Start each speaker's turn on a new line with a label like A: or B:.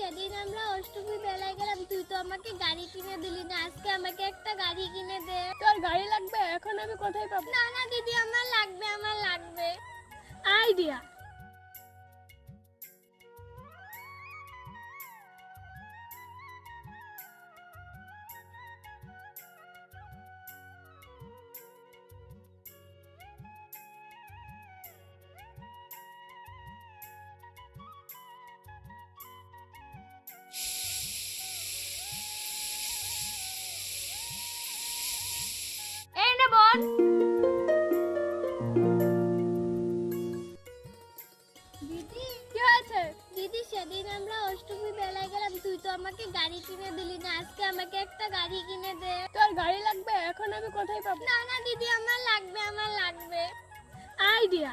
A: সেদিন আমরা অষ্টমী বেলায় গেলাম, তুই তো আমাকে গাড়ি কিনে দিলি না, আজকে আমাকে একটা গাড়ি কিনে দে।
B: তোর গাড়ি লাগবে? এখন আমি কোথায় পাবো?
A: না না দিদি, আমার লাগবে, আমার লাগবে।
B: আইডিয়া।
C: এই নে বোন।
A: দিদি
B: কি হয়েছে?
A: দিদি সেদিন আমরা অষ্টমী বেলায় গেলাম, তুই তো আমাকে গাড়ি কিনে দিলি না, আজকে আমাকে একটা গাড়ি কিনে দে।
B: তোর গাড়ি লাগবে? এখন আমি কোথায় পাবো?
A: না না দিদি, আমার লাগবে, আমার লাগবে।
B: আইডিয়া।